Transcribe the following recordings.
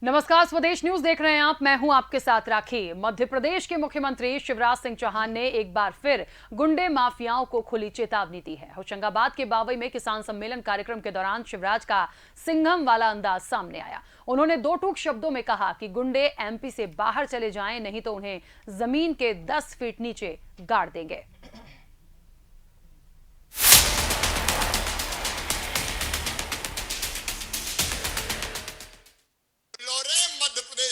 नमस्कार, स्वदेश न्यूज देख रहे हैं आप। मैं हूं आपके साथ राखी। मध्य प्रदेश के मुख्यमंत्री शिवराज सिंह चौहान ने एक बार फिर गुंडे माफियाओं को खुली चेतावनी दी है। होशंगाबाद के बावई में किसान सम्मेलन कार्यक्रम के दौरान शिवराज का सिंघम वाला अंदाज सामने आया। उन्होंने दो टूक शब्दों में कहा कि गुंडे एमपी से बाहर चले जाएं, नहीं तो उन्हें जमीन के 10 फीट नीचे गाड़ देंगे।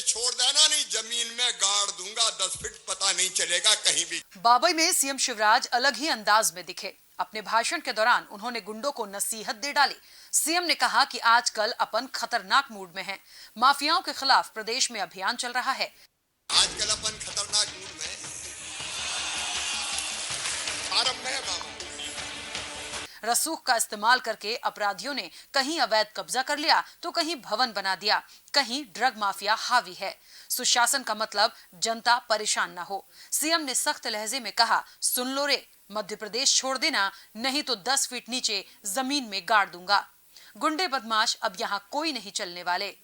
छोड़ देना, नहीं जमीन में गाड़ दूंगा, 10 फीट पता नहीं चलेगा कहीं भी। बावई में सीएम शिवराज अलग ही अंदाज में दिखे। अपने भाषण के दौरान उन्होंने गुंडों को नसीहत दे डाली। सीएम ने कहा कि आजकल अपन खतरनाक मूड में हैं। माफियाओं के खिलाफ प्रदेश में अभियान चल रहा है। आजकल अपन खतरनाक मूड में आरंभ में है मामा। रसूख का इस्तेमाल करके अपराधियों ने कहीं अवैध कब्जा कर लिया तो कहीं भवन बना दिया, कहीं ड्रग माफिया हावी है। सुशासन का मतलब जनता परेशान ना हो। सीएम ने सख्त लहजे में कहा, सुन लो रे, मध्य प्रदेश छोड़ देना, नहीं तो 10 फीट नीचे जमीन में गाड़ दूंगा। गुंडे बदमाश अब यहाँ कोई नहीं चलने वाले।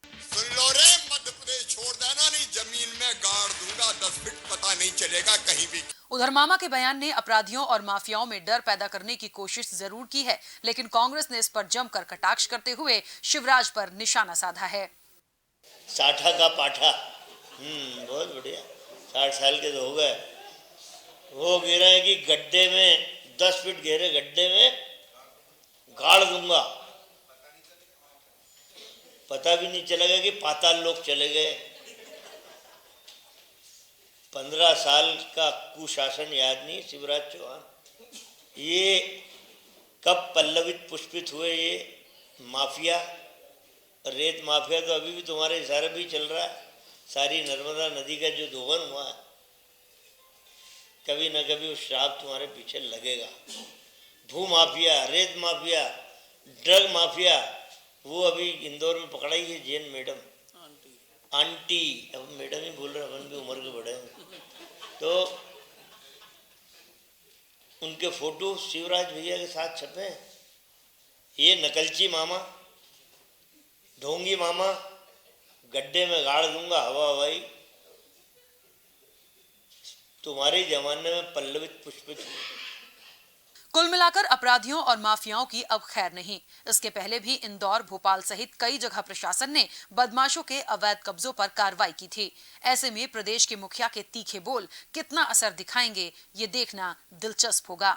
सुन लो रे, मध्य प्रदेश छोड़ देना, नहीं जमीन में गाड़ दूंगा, 10 फीट पता नहीं चलेगा कहीं भी। उधर मामा के बयान ने अपराधियों और माफियाओं में डर पैदा करने की कोशिश जरूर की है, लेकिन कांग्रेस ने इस पर जमकर कटाक्ष करते हुए शिवराज पर निशाना साधा है। साठा का पाठा, बहुत बढ़िया। 60 साल के तो हो गए। वो कह रहे हैं कि गड्ढे में 10 फीट गहरे गड्ढे में गाड़ दूंगा, पता भी नहीं चलेगा कि पाताल लोग चले गए। 15 साल का कुशासन याद नहीं शिवराज चौहान? ये कब पल्लवित पुष्पित हुए ये माफिया? रेत माफिया तो अभी भी तुम्हारे इशारे भी चल रहा है। सारी नर्मदा नदी का जो दोहन हुआ है, कभी न कभी वो श्राप तुम्हारे पीछे लगेगा। भू माफिया, रेत माफिया, ड्रग माफिया, वो अभी इंदौर में पकड़ाई है जैन मैडम, आंटी, अब मैडम ही बोल रहे, अपन भी उम्र के बड़े हैं। तो उनके फोटो शिवराज भैया के साथ छपे। ये नकलची मामा, ढोंगी मामा, गड्ढे में गाड़ दूंगा, हवा हवाई, तुम्हारे जमाने में पल्लवित पुष्पित हुए। कुल मिलाकर अपराधियों और माफियाओं की अब खैर नहीं। इसके पहले भी इंदौर, भोपाल सहित कई जगह प्रशासन ने बदमाशों के अवैध कब्जों पर कार्रवाई की थी। ऐसे में प्रदेश के मुखिया के तीखे बोल कितना असर दिखाएंगे, ये देखना दिलचस्प होगा।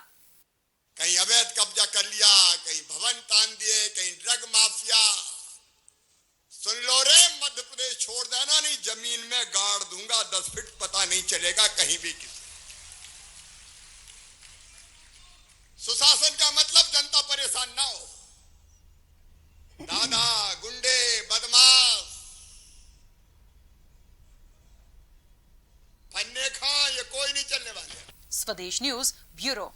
कहीं अवैध कब्जा कर लिया, कहीं भवन तान दिए, कहीं ड्रग माफिया। सुन लो रे, मध्य प्रदेश छोड़ देना, नहीं जमीन में गाड़ दूंगा, 10 फीट पता नहीं चलेगा कहीं भी। सुशासन का मतलब जनता परेशान ना हो। दादा, गुंडे, बदमाश, फन्ने खां, ये कोई नहीं चलने वाले। स्वदेश न्यूज ब्यूरो।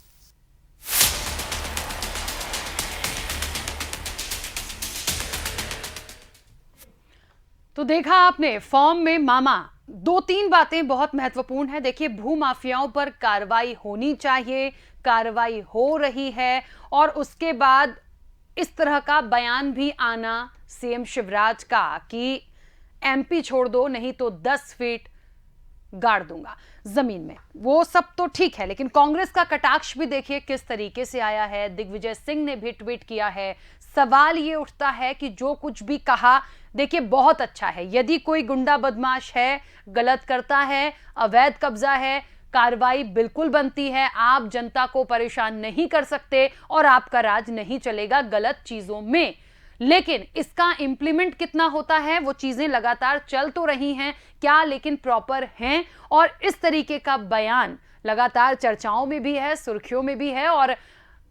तो देखा आपने, फॉर्म में मामा। 2-3 बातें बहुत महत्वपूर्ण है। देखिए, भू माफियाओं पर कार्रवाई होनी चाहिए, कार्रवाई हो रही है, और उसके बाद इस तरह का बयान भी आना सीएम शिवराज का कि एमपी छोड़ दो, नहीं तो 10 फीट गाड़ दूंगा जमीन में। वो सब तो ठीक है, लेकिन कांग्रेस का कटाक्ष भी देखिए किस तरीके से आया है। दिग्विजय सिंह ने भी ट्वीट किया है। सवाल ये उठता है कि जो कुछ भी कहा, देखिए बहुत अच्छा है। यदि कोई गुंडा बदमाश है, गलत करता है, अवैध कब्जा है, कार्रवाई बिल्कुल बनती है। आप जनता को परेशान नहीं कर सकते और आपका राज नहीं चलेगा गलत चीजों में। लेकिन इसका इंप्लीमेंट कितना होता है, वो चीजें लगातार चल तो रही हैं क्या, लेकिन प्रॉपर हैं? और इस तरीके का बयान लगातार चर्चाओं में भी है, सुर्खियों में भी है, और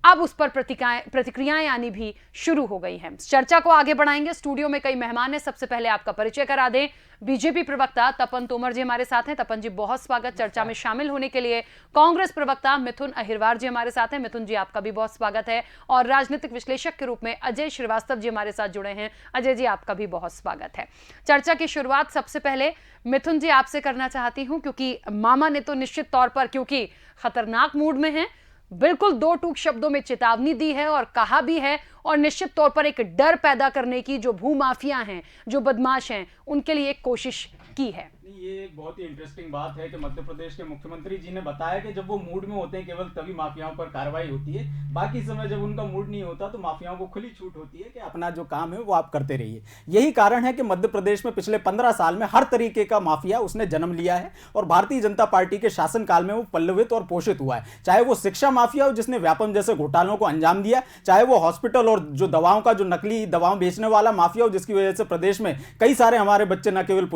अब उस पर प्रतिक्रियाएं आनी भी शुरू हो गई हैं। चर्चा को आगे बढ़ाएंगे। स्टूडियो में कई मेहमान हैं। सबसे पहले आपका परिचय करा दें। बीजेपी प्रवक्ता तपन तोमर जी हमारे साथ हैं। तपन जी, बहुत स्वागत चर्चा में शामिल होने के लिए। कांग्रेस प्रवक्ता मिथुन अहिरवार जी हमारे साथ हैं। मिथुन जी, आपका भी बहुत स्वागत है। और राजनीतिक विश्लेषक के रूप में अजय श्रीवास्तव जी हमारे साथ जुड़े हैं। अजय जी, आपका भी बहुत स्वागत है। चर्चा की शुरुआत सबसे पहले मिथुन जी आपसे करना चाहती हूं, क्योंकि मामा ने तो निश्चित तौर पर, क्योंकि खतरनाक मूड में है, बिल्कुल दो टूक शब्दों में चेतावनी दी है और कहा भी है, और निश्चित तौर पर एक डर पैदा करने की जो भूमाफिया हैं, जो बदमाश हैं, उनके लिए एक कोशिश की है। ये एक बहुत ही इंटरेस्टिंग बात है कि मध्य प्रदेश के मुख्यमंत्री जी ने बताया कि जब वो मूड में होते हैं केवल तभी माफियाओं पर कार्रवाई होती है, बाकी समय जब उनका मूड नहीं होता तो माफियाओं को खुली छूट होती है कि अपना जो काम है वो आप करते रहिए। यही कारण है कि मध्य प्रदेश में पिछले 15 साल में हर तरीके का माफिया उसने जन्म लिया है और भारतीय जनता पार्टी के शासनकाल में वो पल्लवित और पोषित हुआ है। चाहे वो शिक्षा माफिया हो जिसने व्यापम जैसे घोटालों को अंजाम दिया, चाहे वो हॉस्पिटल और जो दवाओं का जो नकली दवाओं बेचने वाला माफिया हो जिसकी वजह से प्रदेश में कई सारे हमारे बच्चे न केवल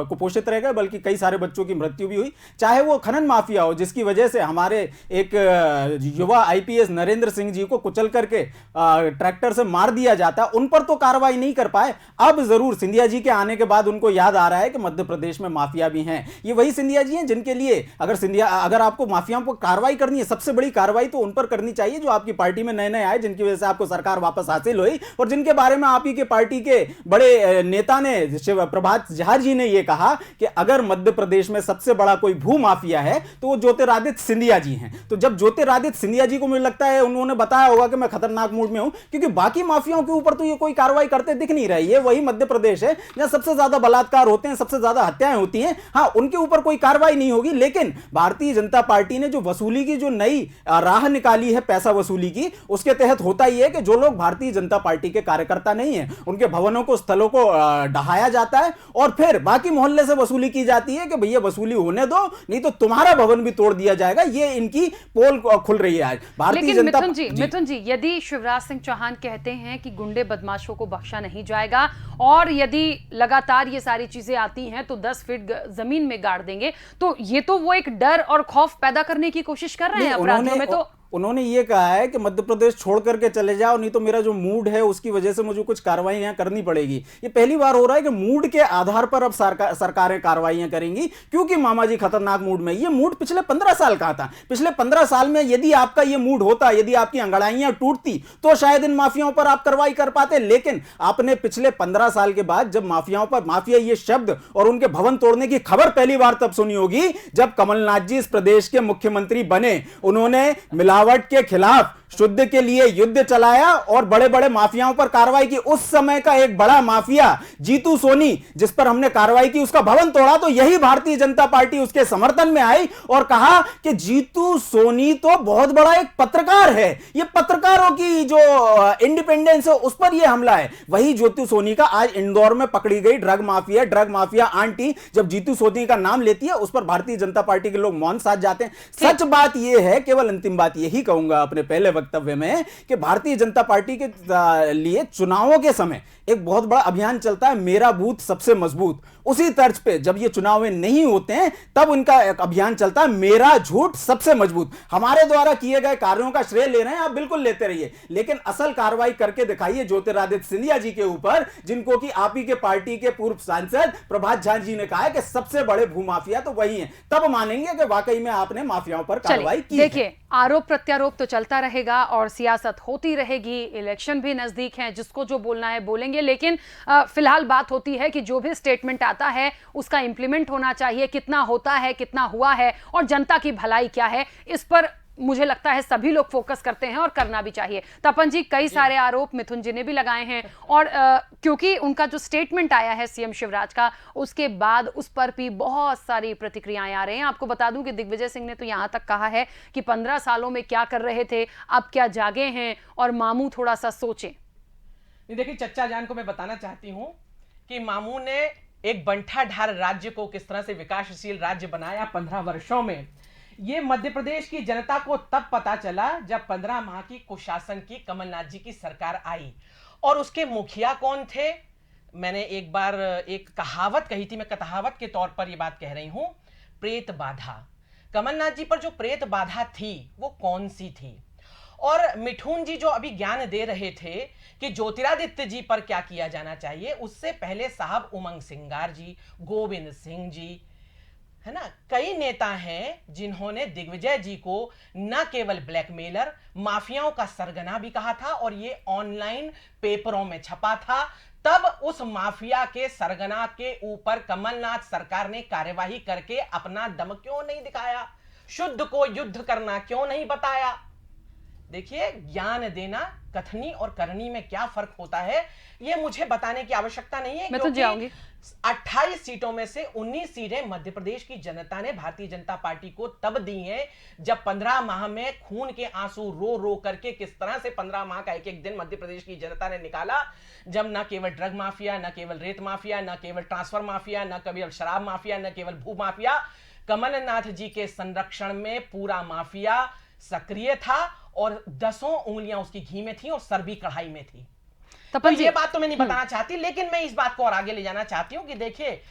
कुपोषित रह गए बल्कि कई सारे बच्चों की मृत्यु भी हुई, चाहे वो खनन माफिया हो जिसकी वजह से हमारे एक युवा आईपीएस नरेंद्र सिंह जी को कुचल करके ट्रैक्टर से मार दिया जाता, उन पर तो कार्रवाई नहीं कर पाए। अब जरूर सिंधिया जी के आने के बाद उनको याद आ रहा है कि मध्य प्रदेश में माफिया भी हैं। ये वही सिंधिया जी हैं जिनके लिए अगर आपको माफियाओं पर कार्रवाई करनी है, सबसे बड़ी कार्रवाई तो उन पर करनी चाहिए जो आपकी पार्टी में नए नए आए, जिनकी वजह से आपको सरकार वापस हासिल हुई और जिनके बारे में आप ही के पार्टी के बड़े नेता ने प्रभात झा जी ने यह कहा कि अगर मध्य प्रदेश में सबसे बड़ा कोई भू माफिया है तो वो ज्योतिरादित्य सिंधिया जी हैं। तो जब ज्योतिरादित्य सिंधिया जी को मुझे लगता है उन्होंने बताया होगा कि मैं खतरनाक मूड में हूं, क्योंकि बाकी माफियाओं के ऊपर तो ये कोई कार्रवाई करते दिख नहीं रही है। वही मध्य प्रदेश है जहां सबसे ज्यादा बलात्कार होते हैं, सबसे ज्यादा हत्याएं होती हैं। हां, उनके ऊपर कोई कार्रवाई नहीं होगी, लेकिन भारतीय जनता पार्टी ने जो वसूली की जो नई राह निकाली है पैसा वसूली की, उसके तहत होता ही है कि जो लोग भारतीय जनता पार्टी के कार्यकर्ता नहीं है उनके भवनों को, स्थलों को ढहाया जाता है और फिर बाकी मोहल्ले से वसूली की जाती है कि भैया वसूली होने दो, नहीं तो तुम्हारा भवन भी तोड़ दिया जाएगा। ये इनकी पोल खुल रही है आज भारतीय जनता। मिथुन जी, यदि शिवराज सिंह चौहान कहते हैं कि गुंडे बदमाशों को बख्शा नहीं जाएगा और यदि लगातार ये सारी चीजें आती हैं तो 10 फीट जमीन में गाड़ देंगे, तो ये तो वो एक डर और खौफ पैदा करने की कोशिश कर रहे हैं अपराधियों में। तो उन्होंने ये कहा है कि मध्य प्रदेश छोड़ करके चले जाओ, नहीं तो मेरा जो मूड है उसकी वजह से मुझे कुछ कार्रवाई करनी पड़ेगी। ये पहली बार हो रहा है कि मूड के आधार पर अब सरकारें कार्रवाइयां करेंगी क्योंकि मामा जी खतरनाक मूड में। ये मूड पिछले 15 साल का था। पिछले 15 साल में यदि आपका ये मूड होता, यदि आपकी अंगड़ाइयां टूटती तो शायद इन माफियाओं पर आप कार्रवाई कर पाते, लेकिन आपने पिछले 15 साल के बाद जब माफियाओं पर, माफिया ये शब्द और उनके भवन तोड़ने की खबर पहली बार तब सुनी होगी जब कमलनाथ जी इस प्रदेश के मुख्यमंत्री बने। उन्होंने मिलावट के खिलाफ शुद्ध के लिए युद्ध चलाया और बड़े बड़े माफियाओं पर कार्रवाई की। उस समय का एक बड़ा माफिया जीतू सोनी जिस पर हमने कार्रवाई की, उसका भवन तोड़ा, तो यही भारतीय जनता पार्टी उसके समर्थन में आई और कहा कि जीतू सोनी तो बहुत बड़ा एक पत्रकार है, ये पत्रकारों की जो इंडिपेंडेंस है उस पर यह हमला है। वही जीतू सोनी का आज इंदौर में पकड़ी गई ड्रग माफिया आंटी जब जीतू सोनी का नाम लेती है उस पर भारतीय जनता पार्टी के लोग मौन साध जाते हैं। सच बात यह है, केवल अंतिम बात यही कहूंगा अपने पहले वक्तव्य में कि भारतीय जनता पार्टी के लिए चुनावों के समय एक बहुत बड़ा अभियान चलता है, मेरा बूथ सबसे मजबूत। उसी तर्ज पे जब ये चुनाव नहीं होते हैं तब उनका एक अभियान चलता है, मेरा झूठ सबसे मजबूत। हमारे द्वारा किए गए कार्यों का श्रेय ले रहे हैं आप, बिल्कुल लेते रहिए, लेकिन असल कार्रवाई करके दिखाइए ज्योतिरादित्य सिंधिया जी के ऊपर, जिनको कि आप ही के पार्टी के पूर्व सांसद प्रभात झा जी ने कहा है कि सबसे बड़े भूमाफिया तो वही हैं। तब मानेंगे कि वाकई में आपने माफियाओं पर कार्रवाई की। देखिए, आरोप प्रत्यारोप तो चलता रहेगा और सियासत होती रहेगी, इलेक्शन भी नजदीक है, जिसको जो बोलना है बोलेंगे, लेकिन फिलहाल बात होती है कि जो भी स्टेटमेंट आता है उसका इंप्लीमेंट होना चाहिए। कितना होता है, कितना हुआ है और जनता की भलाई क्या है, इस पर मुझे लगता है सभी लोग फोकस करते हैं और करना भी चाहिए। तपन जी, कई सारे आरोप मिथुन जी ने भी लगाए हैं और क्योंकि उनका जो स्टेटमेंट आया है सीएम शिवराज का, उसके बाद उस पर भी बहुत सारी प्रतिक्रियाएं आ रही हैं। आपको बता दूं कि दिग्विजय सिंह ने तो यहां तक कहा है कि 15 सालों में क्या कर रहे थे, अब क्या जागे हैं और मामू थोड़ा सा सोचें। देखिए, चच्चा जान को मैं बताना चाहती हूं कि मामू ने एक बंठाढार राज्य को किस तरह से विकासशील राज्य बनाया 15 वर्षों में। ये मध्य प्रदेश की जनता को तब पता चला जब 15 माह की कुशासन की कमलनाथ जी की सरकार आई। और उसके मुखिया कौन थे? मैंने एक बार एक कहावत कही थी, मैं कहावत के तौर पर यह बात कह रही हूं, प्रेत बाधा। कमलनाथ जी पर जो प्रेत बाधा थी वो कौन सी थी? और मिठुन जी जो अभी ज्ञान दे रहे थे कि ज्योतिरादित्य जी पर क्या किया जाना चाहिए, उससे पहले साहब उमंग सिंगार जी, गोविंद सिंह जी, है ना, कई नेता हैं जिन्होंने दिग्विजय जी को न केवल ब्लैकमेलर, माफियाओं का सरगना भी कहा था और ये ऑनलाइन पेपरों में छपा था। तब उस माफिया के सरगना के ऊपर कमलनाथ सरकार ने कार्यवाही करके अपना दम क्यों नहीं दिखाया? शुद्ध को युद्ध करना क्यों नहीं बताया? देखिए, ज्ञान देना, कथनी और करनी में क्या फर्क होता है ये मुझे बताने की आवश्यकता नहीं है, मैं तो जाऊंगी। 28 सीटों में से 19 सीटें मध्य प्रदेश की जनता ने भारतीय जनता पार्टी को तब दी हैं जब 15 माह में खून के आंसू रो रो करके किस तरह से 15 माह का एक एक दिन मध्य प्रदेश की जनता ने निकाला, जब न केवल ड्रग माफिया, न केवल रेत माफिया, न केवल ट्रांसफर माफिया, न केवल शराब माफिया, न केवल भू माफिया, कमलनाथ जी के संरक्षण में पूरा माफिया सक्रिय था और 10 उंगलियां उसकी घी में थी और सर भी कढ़ाई में थी। तो तपन जी, ये बात तो मैं नहीं बताना चाहती, लेकिन मैं इस बात को और आगे ले जाना चाहती हूं कि देखिए,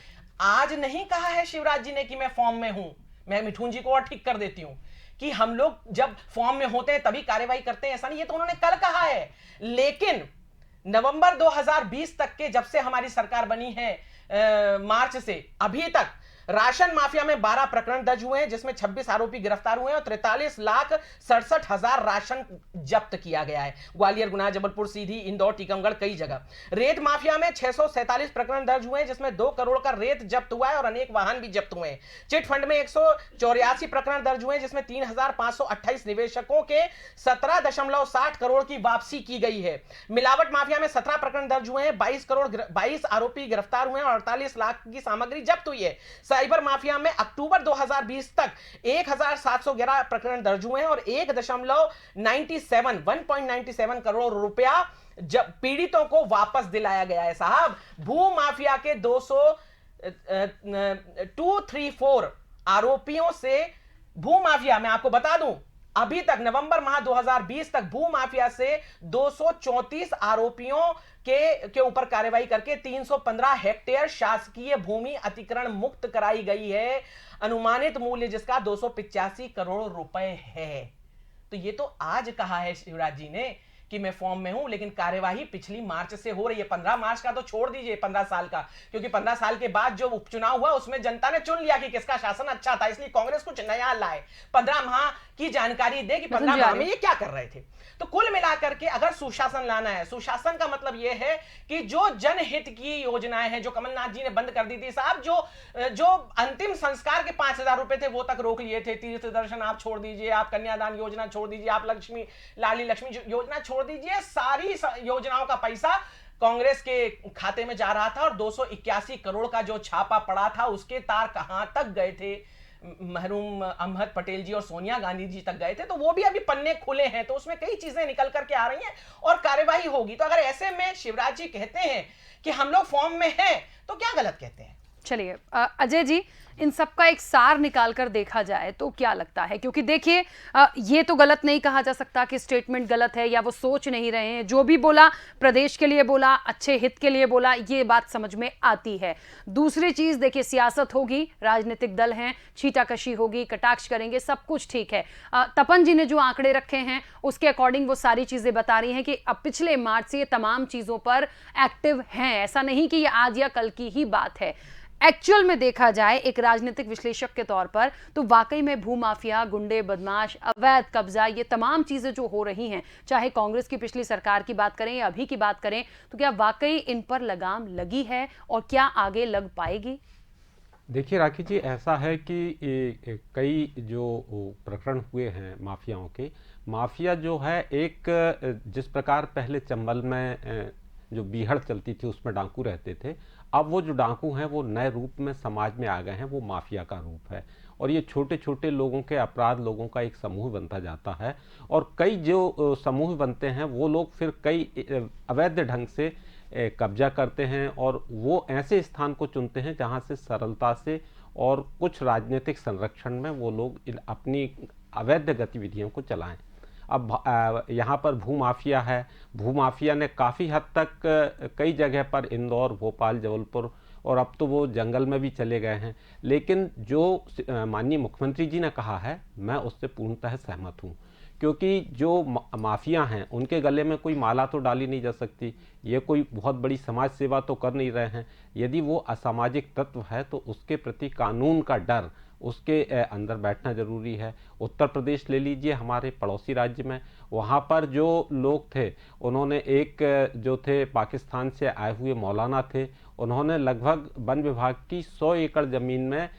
आज नहीं कहा है शिवराज जी ने कि मैं फॉर्म में हूं। मैं मिठुन जी को और ठीक कर देती हूं कि हम लोग जब फॉर्म में होते हैं तभी कार्रवाई करते हैं, ऐसा नहीं, ये तो उन्होंने कल कहा है। लेकिन नवंबर 2020 तक के, जब से हमारी सरकार बनी है मार्च से अभी तक, राशन माफिया में 12 प्रकरण दर्ज हुए हैं जिसमें 26 आरोपी गिरफ्तार हुए हैं और 43,67,000 राशन जब्त किया गया है। ग्वालियर, गुना, जबलपुर, सीधी, इंदौर, टीकमगढ़, कई जगह। रेत माफिया में 647 प्रकरण दर्ज हुए हैं जिसमें 2 करोड़ का रेत जब्त हुआ है और अनेक वाहन भी जब्त हुए हैं। चिट फंड में 184 प्रकरण दर्ज हुए हैं जिसमें 3,528 निवेशकों के 17.60 करोड़ की वापसी की गई है। मिलावट माफिया में 17 प्रकरण दर्ज हुए हैं, 22 आरोपी गिरफ्तार हुए हैं और 48 लाख की सामग्री जब्त हुई है। साइबर माफिया में अक्टूबर 2020 तक 1,711 प्रकरण दर्ज हुए हैं और 1.97 करोड़ रुपया जब पीड़ितों को वापस दिलाया गया है। साहब, भू माफिया के 234 आरोपियों से भू माफिया, मैं आपको बता दूं, अभी तक नवंबर माह 2020 तक भू माफिया से 234 आरोपियों के ऊपर कार्रवाई करके 315 हेक्टेयर शासकीय भूमि अतिक्रमण मुक्त कराई गई है, अनुमानित मूल्य जिसका 285 करोड़ रुपए है। तो ये तो आज कहा है शिवराज जी ने कि मैं फॉर्म में हूं, लेकिन कार्यवाही पिछली मार्च से हो रही है। 15 मार्च का तो छोड़ दीजिए, 15 साल का, क्योंकि 15 साल के बाद जो उपचुनाव हुआ उसमें जनता ने चुन लिया कि किसका शासन अच्छा था, इसलिए कांग्रेस कुछ नया लाए, 15 माह की जानकारी दे कि 15 माह में ये क्या कर रहे थे। तो कुल मिलाकर के अगर सुशासन लाना है, सुशासन का मतलब यह है कि जो जनहित की योजनाएं हैं जो कमलनाथ जी ने बंद कर दी थी, साहब, जो अंतिम संस्कार के 5,000 रुपए थे वो तक रोक लिए थे, तीर्थ दर्शन आप छोड़ दीजिए, आप कन्यादान योजना छोड़ दीजिए, आप लाली लक्ष्मी योजना छोड़ दीजिए, सारी योजनाओं का पैसा कांग्रेस के खाते में जा रहा था और 281 करोड़ का जो छापा पड़ा था उसके तार कहां तक गए थे, मरहूम अहमद पटेल जी और सोनिया गांधी जी तक गए थे। तो वो भी अभी पन्ने खुले हैं, तो उसमें कई चीजें निकल करके आ रही हैं और कार्यवाही होगी। तो अगर ऐसे में शिवराज जी कहते हैं कि हम लोग फॉर्म में हैं, तो क्या गलत कहते हैं? चलिए अजय जी, इन सब का एक सार निकाल कर देखा जाए तो क्या लगता है? क्योंकि देखिए, ये तो गलत नहीं कहा जा सकता कि स्टेटमेंट गलत है या वो सोच नहीं रहे हैं। जो भी बोला प्रदेश के लिए बोला, अच्छे हित के लिए बोला, ये बात समझ में आती है। दूसरी चीज देखिए, सियासत होगी, राजनीतिक दल हैं, छीटाकशी होगी, कटाक्ष करेंगे, सब कुछ ठीक है। तपन जी ने जो आंकड़े रखे हैं उसके अकॉर्डिंग वो सारी चीजें बता रही हैं कि अब पिछले मार्च से ये तमाम चीजों पर एक्टिव हैं। ऐसा नहीं कि ये आज या कल की ही बात है। एक्चुअल में देखा जाए एक राजनीतिक विश्लेषक के तौर पर तो वाकई में भूमाफिया, गुंडे, बदमाश, अवैध कब्जा, ये तमाम चीजें जो हो रही हैं, चाहे कांग्रेस की पिछली सरकार की बात करें या अभी की बात करें, तो क्या वाकई इन पर लगाम लगी है और क्या आगे लग पाएगी? देखिए राखी जी, ऐसा है कि कई जो प्रकरण हुए हैं माफियाओं के, माफिया जो है एक जिस प्रकार पहले चंबल में जो बीहड़ चलती थी उसमें डाकू रहते थे, अब वो जो डाकू हैं वो नए रूप में समाज में आ गए हैं, वो माफिया का रूप है। और ये छोटे छोटे लोगों के, अपराध लोगों का एक समूह बनता जाता है और कई जो समूह बनते हैं वो लोग फिर कई अवैध ढंग से कब्जा करते हैं और वो ऐसे स्थान को चुनते हैं जहाँ से सरलता से और कुछ राजनीतिक संरक्षण में वो लोग अपनी अवैध गतिविधियों को चलाएं। अब यहाँ पर भूमाफिया है, भूमाफिया ने काफ़ी हद तक कई जगह पर इंदौर, भोपाल, जबलपुर और अब तो वो जंगल में भी चले गए हैं। लेकिन जो माननीय मुख्यमंत्री जी ने कहा है, मैं उससे पूर्णतः सहमत हूँ, क्योंकि जो माफिया हैं उनके गले में कोई माला तो डाली नहीं जा सकती। ये कोई बहुत बड़ी समाज सेवा तो कर नहीं रहे हैं। यदि वो असामाजिक तत्व है तो उसके प्रति कानून का डर उसके अंदर बैठना जरूरी है। उत्तर प्रदेश ले लीजिए, हमारे पड़ोसी राज्य में, वहाँ पर जो लोग थे उन्होंने जो थे पाकिस्तान से आए हुए मौलाना थे, उन्होंने लगभग वन विभाग की 100 एकड़ ज़मीन में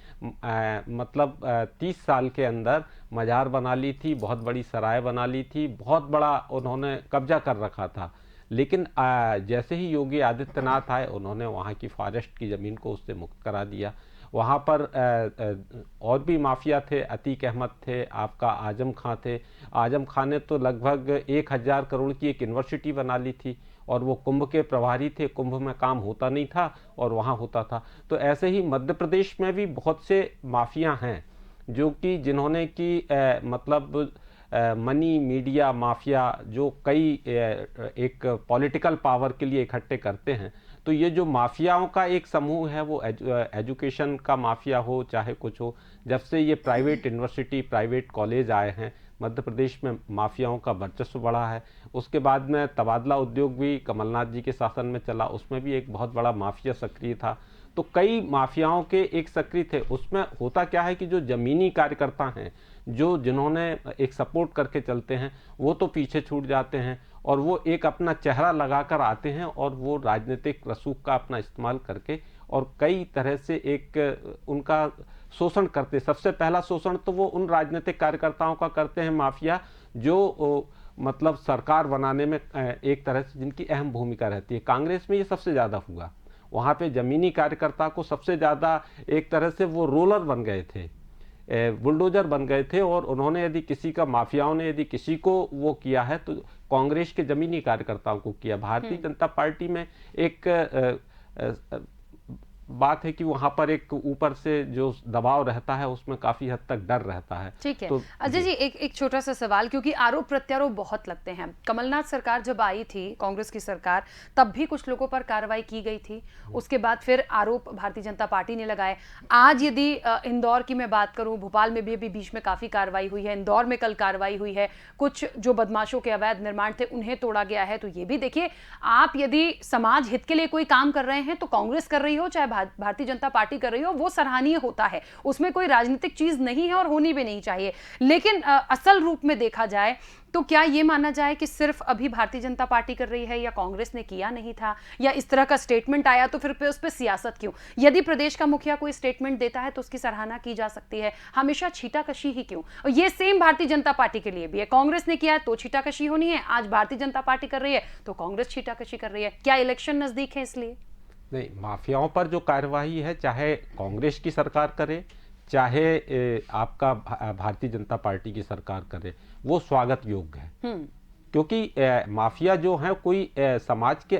मतलब 30 साल के अंदर मज़ार बना ली थी, बहुत बड़ी सराय बना ली थी, बहुत बड़ा उन्होंने कब्जा कर रखा था। लेकिन जैसे ही योगी आदित्यनाथ आए, उन्होंने वहाँ की फॉरेस्ट की ज़मीन को उससे मुक्त करा दिया। वहाँ पर और भी माफिया थे, अतीक अहमद थे, आपका आजम खां थे। आजम खां ने तो लगभग 1000 करोड़ की एक यूनिवर्सिटी बना ली थी और वो कुंभ के प्रभारी थे। कुंभ में काम होता नहीं था और वहाँ होता था। तो ऐसे ही मध्य प्रदेश में भी बहुत से माफिया हैं जो कि जिन्होंने कि मतलब मनी मीडिया माफिया जो कई एक पॉलिटिकल पावर के लिए इकट्ठे करते हैं। तो ये जो माफियाओं का एक समूह है, वो एजुकेशन का माफिया हो चाहे कुछ हो, जब से ये प्राइवेट यूनिवर्सिटी प्राइवेट कॉलेज आए हैं मध्य प्रदेश में माफियाओं का वर्चस्व बढ़ा है। उसके बाद में तबादला उद्योग भी कमलनाथ जी के शासन में चला, उसमें भी एक बहुत बड़ा माफिया सक्रिय था। तो कई माफियाओं के एक सक्रिय थे। उसमें होता क्या है कि जो ज़मीनी कार्यकर्ता हैं, जो जिन्होंने एक सपोर्ट करके चलते हैं, वो तो पीछे छूट जाते हैं और वो एक अपना चेहरा लगाकर आते हैं और वो राजनीतिक रसूख का अपना इस्तेमाल करके और कई तरह से एक उनका शोषण करते। सबसे पहला शोषण तो वो उन राजनीतिक कार्यकर्ताओं का करते हैं माफिया, जो मतलब सरकार बनाने में एक तरह से जिनकी अहम भूमिका रहती है। कांग्रेस में ये सबसे ज़्यादा हुआ। वहाँ पे ज़मीनी कार्यकर्ता को सबसे ज़्यादा एक तरह से वो रोलर बन गए थे, बुलडोजर बन गए थे। और उन्होंने यदि किसी का, माफियाओं ने यदि किसी को वो किया है तो कांग्रेस के ज़मीनी कार्यकर्ताओं को किया। भारतीय जनता पार्टी में एक बात है कि वहां पर एक ऊपर से जो दबाव रहता है उसमें काफी हद तक डर रहता है। ठीक है। तो अजय जी, एक छोटा सा सवाल, क्योंकि आरोप प्रत्यारोप बहुत लगते हैं। कमलनाथ सरकार जब आई थी, कांग्रेस की सरकार, तब भी कुछ लोगों पर कार्रवाई की गई थी। उसके बाद फिर आरोप भारतीय जनता पार्टी ने लगाए। आज यदि इंदौर की मैं बात करूं, भोपाल में भी अभी बीच में काफी कार्रवाई हुई है, इंदौर में कल कार्रवाई हुई है। कुछ जो बदमाशों के अवैध निर्माण थे उन्हें तोड़ा गया है। तो ये भी देखिए, आप यदि समाज हित के लिए कोई काम कर रहे हैं तो कांग्रेस कर रही हो चाहे भारतीय जनता पार्टी कर रही हो, वो सराहनीय होता है, उसमें कोई राजनीतिक चीज नहीं है और होनी भी नहीं चाहिए। लेकिन असल रूप में देखा जाए तो क्या यह माना जाए कि सिर्फ अभी भारतीय जनता पार्टी कर रही है या कांग्रेस ने किया नहीं था, या इस तरह का स्टेटमेंट आया तो फिर उस पर सियासत क्यों? यदि प्रदेश का मुखिया कोई स्टेटमेंट देता है तो उसकी सराहना की जा सकती है, हमेशा छीटाकशी ही क्यों? और ये सेम भारतीय जनता पार्टी के लिए भी है। कांग्रेस ने किया है तो छीटाकशी होनी है, आज भारतीय जनता पार्टी कर रही है तो कांग्रेस छीटाकशी कर रही है। क्या इलेक्शन नजदीक है इसलिए? नहीं, माफियाओं पर जो कार्रवाई है, चाहे कांग्रेस की सरकार करे चाहे आपका भारतीय जनता पार्टी की सरकार करे, वो स्वागत योग्य है। क्योंकि माफिया जो है कोई समाज के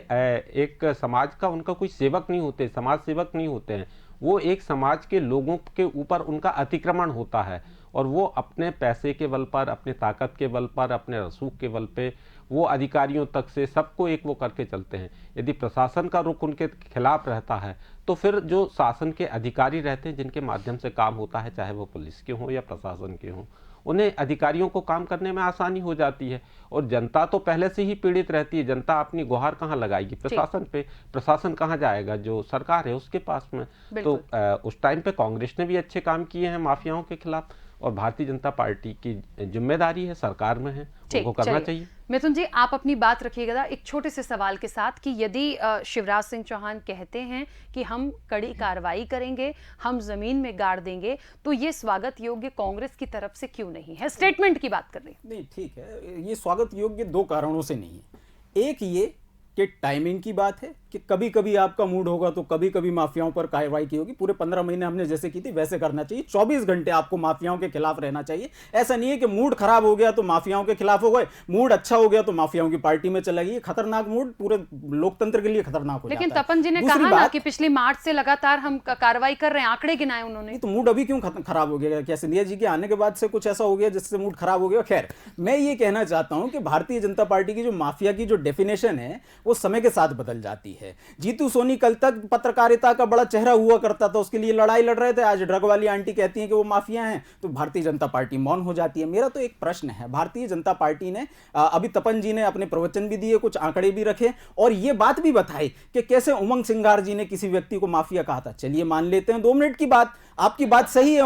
एक समाज का उनका कोई सेवक नहीं होते, समाज सेवक नहीं होते हैं। वो एक समाज के लोगों के ऊपर उनका अतिक्रमण होता है और वो अपने पैसे के बल पर, अपने ताकत के बल पर, अपने रसूख के बल पे वो अधिकारियों तक से सबको एक वो करके चलते हैं। यदि प्रशासन का रुख उनके खिलाफ रहता है तो फिर जो शासन के अधिकारी रहते हैं, जिनके माध्यम से काम होता है, चाहे वो पुलिस के हों या प्रशासन के हों, उन्हें अधिकारियों को काम करने में आसानी हो जाती है। और जनता तो पहले से ही पीड़ित रहती है। जनता अपनी गुहार कहाँ लगाएगी? प्रशासन पे। प्रशासन कहाँ जाएगा? जो सरकार है उसके पास में। तो उस टाइम पे कांग्रेस ने भी अच्छे काम किए हैं माफियाओं के खिलाफ, और भारतीय जनता पार्टी की जिम्मेदारी है, सरकार में है, उनको करना चाहिए। मिथुन जी, आप अपनी बात रखिएगा एक छोटे से सवाल के साथ कि यदि शिवराज सिंह चौहान कहते हैं कि हम कड़ी कार्रवाई करेंगे, हम जमीन में गाड़ देंगे, तो ये स्वागत योग्य कांग्रेस की तरफ से क्यों नहीं है? स्टेटमेंट की बात कर रहे हैं। नहीं, ठीक है, ये स्वागत योग्य दो कारणों से नहीं है। एक ये कि टाइमिंग की बात है कि कभी कभी आपका मूड होगा तो कभी कभी माफियाओं पर कार्रवाई की होगी। पूरे 15 महीने हमने जैसे की थी वैसे करना चाहिए। 24 घंटे आपको माफियाओं के खिलाफ रहना चाहिए। ऐसा नहीं है कि मूड खराब हो गया तो माफियाओं के खिलाफ हो गए, मूड अच्छा हो गया तो माफियाओं की पार्टी में चला गया। खतरनाक मूड पूरे लोकतंत्र के लिए खतरनाक हो जाता है। लेकिन तपन जी ने कहा ना कि पिछली मार्च से लगातार हम कार्रवाई कर रहे हैं, आंकड़े गिनाए उन्होंने। तो मूड अभी क्यों खराब हो गया? क्या सिंधिया जी के आने के बाद से कुछ ऐसा हो गया जिससे मूड खराब हो गया? खैर, मैं ये कहना चाहता हूं कि भारतीय जनता पार्टी की जो माफिया की जो डेफिनेशन है वो समय के साथ बदल जाती है। जीतू सोनी कल तक पत्रकारिता का बड़ा चेहरा हुआ करता था, उसके लिए लड़ाई लड़ रहे थे, आज ड्रग वाली आंटी कहती हैं कि वो माफिया हैं तो भारतीय जनता पार्टी मौन हो जाती है। मेरा तो एक प्रश्न है, भारतीय जनता पार्टी ने अभी तपन जी ने अपने प्रवचन भी दिए, कुछ आंकड़े भी रखे और ये बात भी बताई कि कैसे उमंग सिंगार जी ने किसी व्यक्ति को माफिया कहा था। चलिए मान लेते हैं 2 मिनट की बात, आपकी बात सही है,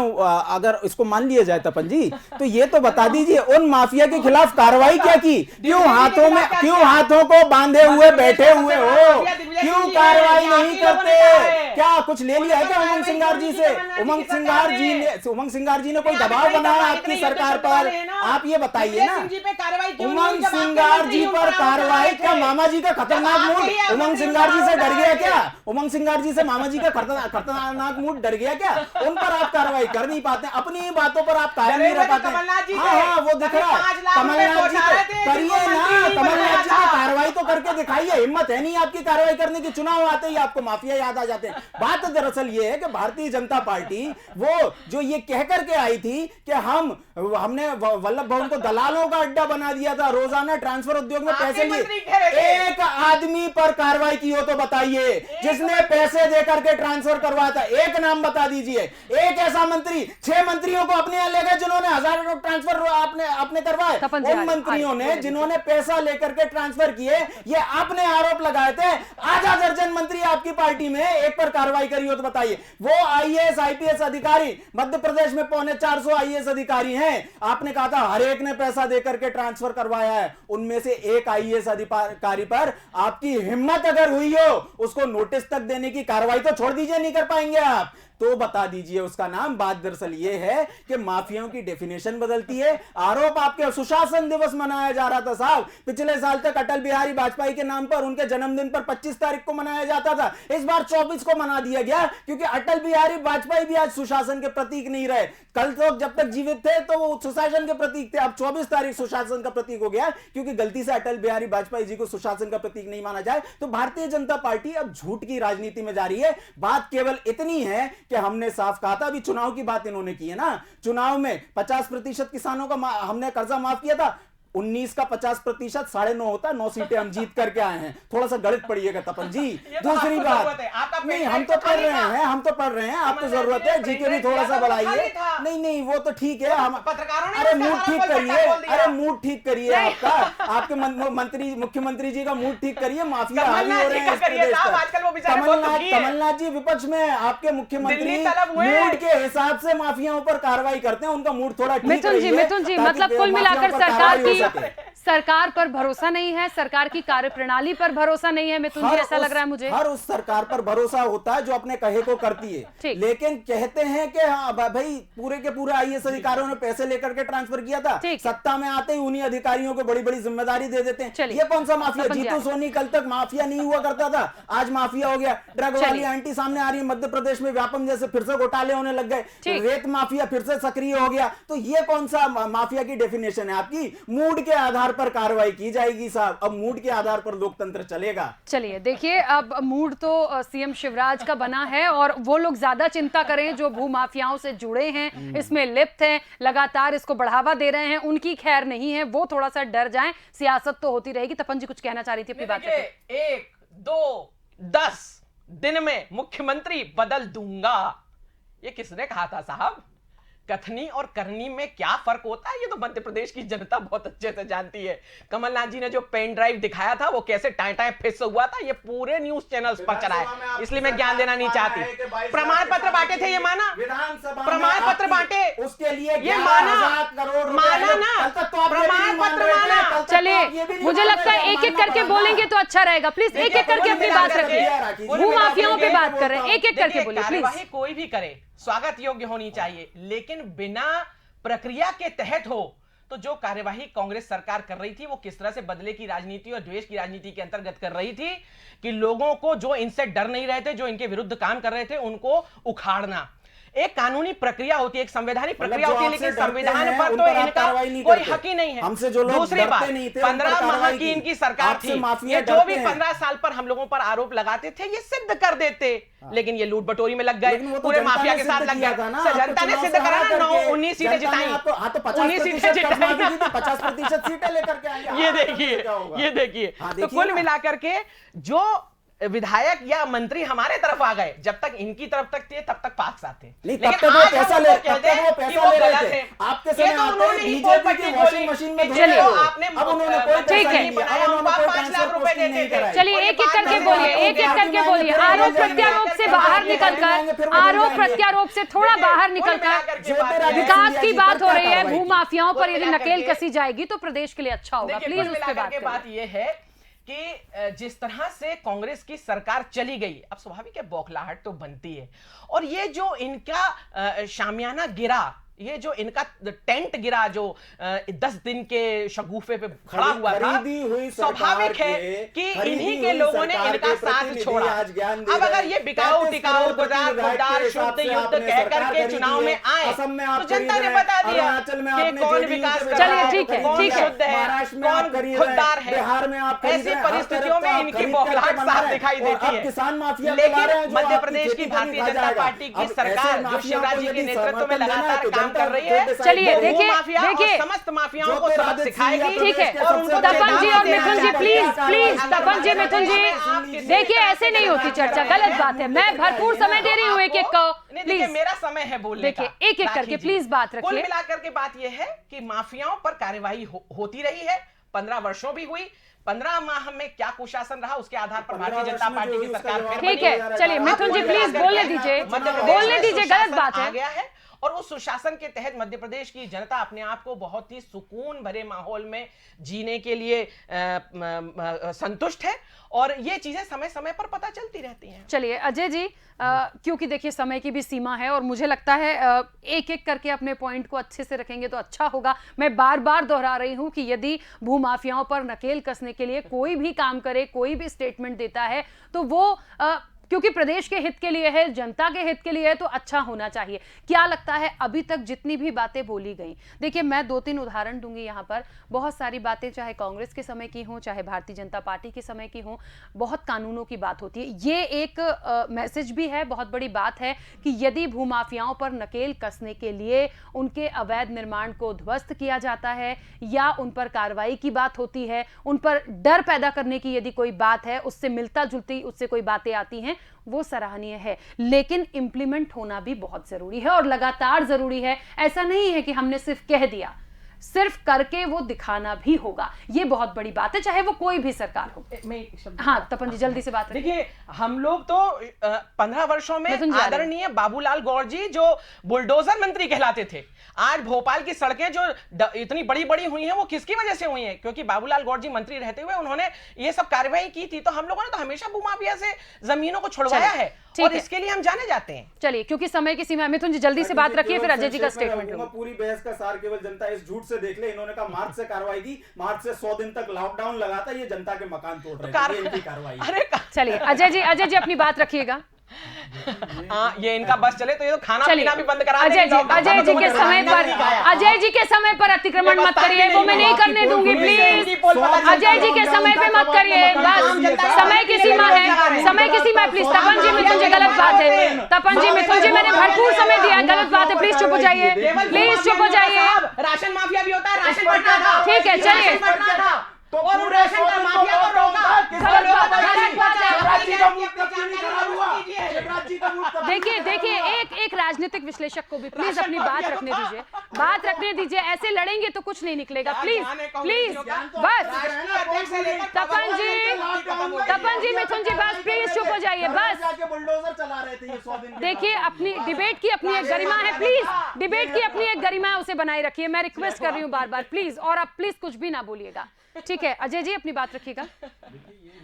अगर इसको मान लिया जाए तपन जी, तो ये तो बता दीजिए उन माफिया के खिलाफ कार्रवाई क्या की? क्यों हाथों को बांधे हुए बैठे हुए हो? क्यों कार्रवाई नहीं करते? क्या कुछ ले लिया है क्या उमंग सिंगार जी से? उमंग सिंगार जी ने कोई दबाव बनाया आपकी सरकार पर? आप ये बताइए ना। उमंग सिंगार जी पर कार्रवाई, क्या मामा जी का खतरनाक मूड उमंग सिंगार जी से डर गया क्या? उमंग सिंगार जी से मामा जी का खतरनाक मूड डर गया क्या? उन पर आप कार्रवाई कर नहीं पाते, अपनी बातों पर आप कायम नहीं रह पाते। हाँ, वो दिख रहा है। कमलनाथ जी करिए ना, कमलनाथ जी को कार्रवाई तो करके दिखाइए। हिम्मत है नहीं आपकी कार्रवाई करने की, चुनाव आते ही आपको माफिया याद आ जाते हैं। बात दरअसल ये है कि भारतीय जनता पार्टी वो जो ये कह करके आई थी कि हमने वल्लभ भवन को दलालों का अड्डा बना दिया था, रोजाना ट्रांसफर उद्योग में पैसे लिए। एक आदमी पर कार्रवाई की हो तो बताइए जिसने पैसे देकर के ट्रांसफर करवाया था, एक नाम बता दीजिए। एक ऐसा मंत्री, 6 मंत्रियों को अपने यहां ले गए जिन्होंने हजारों ट्रांसफर अपने करवाए। उन मंत्रियों ने जिन्होंने पैसा लेकर के ट्रांसफर किए, ये आपने आरोप लगाए थे। आधा दर्जन मंत्री आपकी पार्टी में, एक पर कार्रवाई करी हो तो बताइए। वो आईएएस आईपीएस अधिकारी, मध्य प्रदेश में 450 आईएएस अधिकारी हैं, आपने कहा था हर एक ने पैसा देकर के ट्रांसफर करवाया है। उनमें से एक आईएएस अधिकारी पर आपकी हिम्मत अगर हुई हो उसको नोटिस तक देने की, कार्रवाई तो छोड़ दीजिए नहीं कर पाएंगे आप, तो बता दीजिए उसका नाम। बात दरअसल यह है कि माफियाओं की डेफिनेशन बदलती है। आरोप आपके सुशासन दिवस मनाया जा रहा था साहब, पिछले साल तक अटल बिहारी वाजपेयी के नाम पर, उनके जन्मदिन पर 25 तारीख को मनाया जाता था, इस बार 24 को मना दिया गया क्योंकि अटल बिहारी वाजपेयी भी आज सुशासन के प्रतीक नहीं रहे। कल तो जब तक जीवित थे तो वो सुशासन के प्रतीक थे, अब 24 तारीख सुशासन का प्रतीक हो गया क्योंकि गलती से अटल बिहारी वाजपेयी जी को सुशासन का प्रतीक नहीं माना जाए। तो भारतीय जनता पार्टी अब झूठ की राजनीति में जा रही है। बात केवल इतनी है कि हमने साफ कहा था, अभी चुनाव की बात इन्होंने की है ना, चुनाव में 50% किसानों का हमने कर्जा माफ किया था, 19 का 50% 9.5 होता है, 9 सीटें हम जीत करके आए हैं। थोड़ा सा गणित पढ़िएगा तपन जी। दूसरी बात, नहीं हम तो पढ़ रहे हैं, आपको जरूरत है जीके भी थोड़ा सा बढ़ाइए। नहीं वो तो ठीक है, हम अरे मूड ठीक करिए आपका, आपके मुख्यमंत्री जी का मूड ठीक करिए। माफिया हावी हो रहे हैं इस प्रदेश पर। कमलनाथ जी विपक्ष में, आपके मुख्यमंत्री मूड के हिसाब से माफियाओं पर कार्रवाई करते हैं, उनका मूड थोड़ा ठीक है। मिथुन जी, मतलब कुल मिलाकर सरकार पर भरोसा नहीं है, सरकार की कार्यप्रणाली पर भरोसा नहीं है। मिथुन जी, ऐसा लग रहा है मुझे। हर उस सरकार पर भरोसा होता है जो अपने कहे को करती है, लेकिन कहते हैं कि हाँ भाई पूरे के पूरे आईएएस अधिकारियों ने पैसे लेकर के ट्रांसफर किया था, सत्ता में आते ही उन्हीं अधिकारियों को बड़ी बड़ी जिम्मेदारी दे देते हैं। ये कौन सा माफिया? जीतू सोनी कल तक माफिया नहीं हुआ करता था, आज माफिया हो गया। ड्रग वाली आंटी सामने आ रही है, मध्य प्रदेश में व्यापम जैसे फिर से घोटाले होने लग गए, रेत माफिया फिर से सक्रिय हो गया। तो ये कौन सा माफिया की डेफिनेशन है आपकी? मूड के आधार पर कार्रवाई की जाएगी साहब, अब मूड के आधार पर लोकतंत्र चलेगा। चलिए देखिए, अब मूड तो सीएम शिवराज का बना है और वो लोग ज्यादा चिंता करें जो भूमाफियाओं से जुड़े हैं, इसमें लिप्त हैं, लगातार इसको बढ़ावा दे रहे हैं, उनकी खैर नहीं है, वो थोड़ा सा डर जाएं। सियासत तो होती रहेगी। तपन जी कुछ कहना चाह रही थी अपनी बात पे। 1, 2, 10 दिन में मुख्यमंत्री बदल दूंगा, ये किसने कहा था साहब? कथनी और करनी में क्या फर्क होता है ये तो मध्य प्रदेश की जनता बहुत अच्छे से जानती है। कमलनाथ जी ने जो पेन ड्राइव दिखाया था वो कैसे टाइम फिस हुआ था, ये पूरे न्यूज चैनल्स पर चला है, इसलिए मैं ज्ञान देना नहीं चाहती। प्रमाण पत्र बांटे थे, ये माना, प्रमाण पत्र बांटे, उसके लिए ये माना ना, प्रमाण पत्र माना। चलिए, मुझे लगता है एक एक करके बोलेंगे तो अच्छा रहेगा। प्लीज एक एक करके अपनी बात रखिए, भूमाफियाओं पे बात कर रहे हैं, एक एक करके बोलिए प्लीज। कोई भी करे स्वागत योग्य होनी चाहिए, लेकिन बिना प्रक्रिया के तहत हो। तो जो कार्यवाही कांग्रेस सरकार कर रही थी वो किस तरह से बदले की राजनीति और द्वेष की राजनीति के अंतर्गत कर रही थी कि लोगों को जो इनसे डर नहीं रहे थे, जो इनके विरुद्ध काम कर रहे थे, उनको उखाड़ना। एक कानूनी प्रक्रिया होती है, एक संवैधानिक प्रक्रिया जो होती है, आपसे लेकिन डरते संविधान हैं, पर उन तो पर आप इनका कार्रवाई नहीं कोई करते। हक ही नहीं है। हमसे जो लोग दूसरी डरते बात, नहीं थे, उन पर 15 माह कार्रवाई की की। इनकी सरकार आपसे थी, माफिया ये जो डरते भी हैं। 15 साल पर हम लोगों पर आरोप लगाते थे ये सिद्ध कर देते, लेकिन ये लूट बटोरी में लग गए, लेकिन वो तो पूरे जनता माफिया ने के साथ सिद्ध लग किया गए। था ना, सर, आपको जनता ने चुनाव सिद्ध से करा हरा ना, करके। 19 सीटें जनता ने जिताई, आपको 19 सीटें 50% जिताई माफी ना। दी थी, 50% सीटें लेकर के आएंगे। ये देखिए, ये देखिए, हाँ, तो देखिए कुल ना। मिलाकर के जो विधायक या मंत्री हमारे तरफ आ गए, जब तक इनकी तरफ तक थे तब तक पास आते, नहीं, लेकिन तब तक वो आज पैसा हम ले, उनको तब कहते तक वो हैं कि पैसा वो ले रहे गलत थे। है। आपके ये समय तो आते उन्होंने ही बीजेपी पट्टी की बोली वॉशिंग मशीन में कि धुल चलिए, रहे हो। आपने अब उन्होंने कोई ठीक पैसा है। नहीं दिया, बनाया, अब उन्होंने हम कोई 5 लाख ट्रांसफर रुपए पोस्टिंग नहीं देते थे। कराई। चलिए एक एक करके बोलिए, एक एक करके बोलिए, आरोप प्रत्यारोप से बाहर निकलकर, आरोप प्रत्यारोप से थोड़ा बाहर निकलकर विकास की बात हो रही है, भूमाफियाओं पर यदि नकेल कसी जाएगी तो प्रदेश के लिए अच्छा होगा। देखिए, प्लीज कुल उस पे मिलाकर बात के बात करिए। ये है कि जिस तरह से कांग्रेस की सरकार चली गई, अब स्वाभाविक है बौखलाहट तो बनती है, और ये जो इनका शामियाना गिरा, ये जो इनका टेंट गिरा, जो 10 दिन के शगुफे पे खड़ा हुआ था, स्वाभाविक है कि इन्हीं के लोगों ने इनका साथ छोड़ा। अब अगर ये बिकाऊ टिकाऊ खुददार शुद्ध युद्ध कह करके चुनाव में आए तो जनता ने बता दिया कि कौन विकास कर रहा है, चलिए, ठीक है, कौन ठीक है। शुद्ध है, कौन खुददार है। ऐसी परिस्थितियों में इनकी बौखलाहट साफ दिखाई देती है। लेकिन मध्य प्रदेश की भारतीय जनता पार्टी की सरकार जो शिवराज जी के नेतृत्व में लगातार काम कर रही है, चलिए, वो देखिए, माफिया और देखिए। समस्त माफियाओं को सबक सिखाएगी। ठीक है, और उनको तपन जी और मिथुन जी प्लीज प्लीज, अगर तपन जी, मिथुन जी, आप देखिए ऐसे नहीं होती चर्चा, गलत बात है। मैं भरपूर समय दे रही हूँ एक एक को, नहीं, देखिए, प्लीज। मेरा समय है बोलने का। देखिए, एक-एक करके राखी जी, प्लीज बात रखिए। कुल मिलाकर के बात यह है कि माफियाओं पर कार्यवाही होती रही है, 15 वर्षों भी हुई। 15 माह में क्या कुशासन रहा उसके आधार पर भारतीय जनता पार्टी की सरकार फिर ठीक बनी। है, चलिए मिथुन जी कुल प्लीज मिलाकर बोलने के दीजिए, मध्य प्रदेश बोलने में दीजिए, गलत सुशासन बात आ है। गया है, और उस सुशासन के तहत मध्य प्रदेश की जनता अपने आप को बहुत ही सुकून भरे माहौल में जीने के लिए संतुष्ट है, और ये चीजें समय समय पर पता चलती रहती हैं। चलिए अजय जी, क्योंकि देखिए समय की भी सीमा है और मुझे लगता है एक एक करके अपने पॉइंट को अच्छे से रखेंगे तो अच्छा होगा। मैं बार बार दोहरा रही हूं कि यदि भूमाफियाओं पर नकेल कसने के लिए कोई भी काम करे, कोई भी स्टेटमेंट देता है तो वो क्योंकि प्रदेश के हित के लिए है, जनता के हित के लिए है, तो अच्छा होना चाहिए। क्या लगता है अभी तक जितनी भी बातें बोली गई, देखिए मैं 2-3 उदाहरण दूंगी यहाँ पर। बहुत सारी बातें चाहे कांग्रेस के समय की हों, चाहे भारतीय जनता पार्टी के समय की हों, बहुत कानूनों की बात होती है। ये एक मैसेज भी है, बहुत बड़ी बात है कि यदि भूमाफियाओं पर नकेल कसने के लिए उनके अवैध निर्माण को ध्वस्त किया जाता है या उन पर कार्रवाई की बात होती है, उन पर डर पैदा करने की यदि कोई बात है, उससे मिलता जुलती उससे कोई बातें आती हैं, वो सराहनीय है। लेकिन इंप्लीमेंट होना भी बहुत जरूरी है और लगातार जरूरी है। ऐसा नहीं है कि हमने सिर्फ कह दिया, सिर्फ करके वो दिखाना भी होगा। ये बहुत बड़ी बात है, चाहे वो कोई भी सरकार हो। हाँ तपन जी जल्दी से बात देखिए, हम लोग तो 15 वर्षों में आदरणीय बाबूलाल गौर जी जो बुलडोजर मंत्री कहलाते थे, आज भोपाल की सड़कें जो इतनी बड़ी बड़ी हुई हैं वो किसकी वजह से हुई हैं? क्योंकि बाबूलाल गौर जी मंत्री रहते हुए उन्होंने ये सब कार्रवाई की थी। तो हम लोगों ने तो हमेशा भूमाफिया से जमीनों को छुड़वाया है और इसके लिए हम जाने जाते हैं। चलिए, क्योंकि समय की सीमा, मिथुन जी जल्दी से बात रखिए, फिर अजय जी का स्टेटमेंट लूंगा। पूरी बहस का सार केवल जनता इस झूठ से देख ले। इन्होंने कहा मार्च से कार्रवाई की, मार्च से 100 दिन तक लॉकडाउन लगा था, ये जनता के मकान तोड़ रहे थे, ये इनकी कार्रवाई। अरे चलिए अजय जी अपनी बात रखिएगा। ये इनका बस चले तो ये तो खाना पीना भी बंद करा अजय जी के समय पर अतिक्रमण मत करिए, वो मैं नहीं करने दूंगी प्लीज। अजय जी के समय पे मत करिए, बस समय की सीमा है, समय की सीमा है प्लीज। तपन जी मिथुन जी गलत बात है, तपन जी मिथुन जी मैंने भरपूर समय दिया है, गलत बात है, प्लीज चुप हो जाइए, प्लीज चुप हो जाइए। राशन माफिया भी होता है, राशन बढ़ता था, ठीक है चलिए, तो और राशन का माफिया को रोका। देखिए एक राजनीतिक विश्लेषक को भी प्लीज अपनी बात रखने दीजिए। ऐसे लड़ेंगे तो कुछ नहीं निकलेगा, प्लीज बस। तपन जी मिथुन जी बस प्लीज चुप हो जाइए, बस। बुलडोजर चला रहे थे ये 100 दिन। देखिए अपनी डिबेट की अपनी एक गरिमा है, प्लीज डिबेट की अपनी एक गरिमा है, उसे बनाए रखिए। मैं रिक्वेस्ट कर रही हूँ बार-बार, प्लीज। और आप प्लीज कुछ भी ना बोलिएगा, ठीक है? अजय जी अपनी बात रखिएगा।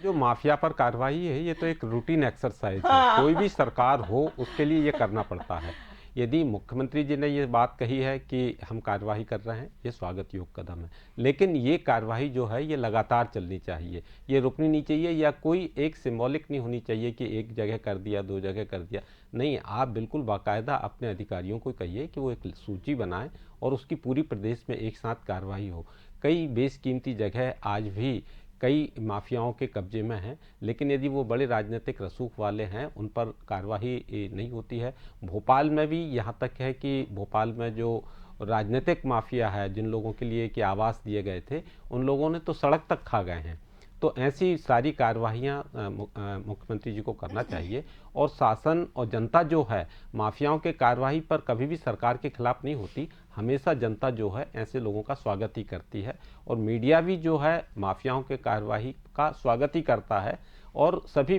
जो माफिया पर कार्रवाई है ये तो एक रूटीन एक्सरसाइज है, कोई भी सरकार हो उसके लिए ये करना पड़ता है। यदि मुख्यमंत्री जी ने ये बात कही है कि हम कार्रवाई कर रहे हैं, ये स्वागत योग्य कदम है, लेकिन ये कार्रवाई जो है ये लगातार चलनी चाहिए, ये रुकनी नहीं चाहिए, या कोई एक सिंबॉलिक नहीं होनी चाहिए कि एक जगह कर दिया, 2 जगह कर दिया। नहीं, आप बिल्कुल बाकायदा अपने अधिकारियों को कहिए कि वो एक सूची बनाएं और उसकी पूरी प्रदेश में एक साथ कार्रवाई हो। कई बेशकीमती जगह आज भी कई माफियाओं के कब्जे में हैं, लेकिन यदि वो बड़े राजनीतिक रसूख वाले हैं उन पर कार्रवाई नहीं होती है। भोपाल में भी यहाँ तक है कि भोपाल में जो राजनीतिक माफिया है, जिन लोगों के लिए कि आवास दिए गए थे, उन लोगों ने तो सड़क तक खा गए हैं। तो ऐसी सारी कार्रवाइयाँ मुख्यमंत्री जी को करना चाहिए, और शासन और जनता जो है माफियाओं के कार्रवाई पर कभी भी सरकार के खिलाफ नहीं होती, हमेशा जनता जो है ऐसे लोगों का स्वागत ही करती है, और मीडिया भी जो है माफियाओं के कार्रवाई का स्वागत ही करता है, और सभी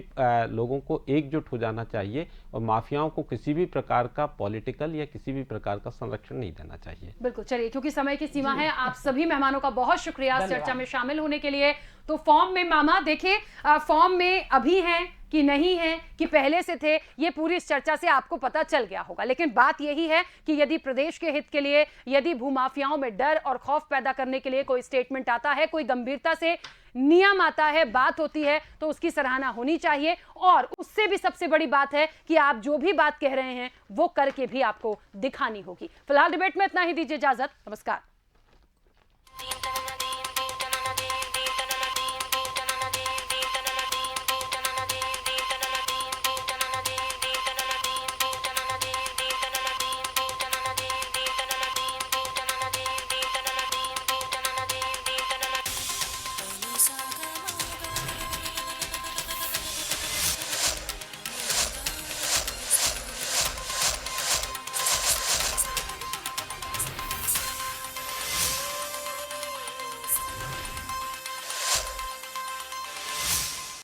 लोगों को एकजुट हो जाना चाहिए और माफियाओं को किसी भी प्रकार का पॉलिटिकल या किसी भी प्रकार का संरक्षण नहीं देना चाहिए। बिल्कुल, चलिए, क्योंकि समय की सीमा है, आप सभी मेहमानों का बहुत शुक्रिया चर्चा में शामिल होने के लिए। तो फॉर्म में मामा, देखिए फॉर्म में अभी हैं कि नहीं है कि पहले से थे, ये पूरी इस चर्चा से आपको पता चल गया होगा, लेकिन बात यही है कि यदि प्रदेश के हित के लिए, यदि भूमाफियाओं में डर और खौफ पैदा करने के लिए कोई स्टेटमेंट आता है, कोई गंभीरता से नियम आता है, बात होती है, तो उसकी सराहना होनी चाहिए। और उससे भी सबसे बड़ी बात है कि आप जो भी बात कह रहे हैं वो करके भी आपको दिखानी होगी। फिलहाल डिबेट में इतना ही, दीजिए इजाजत, नमस्कार।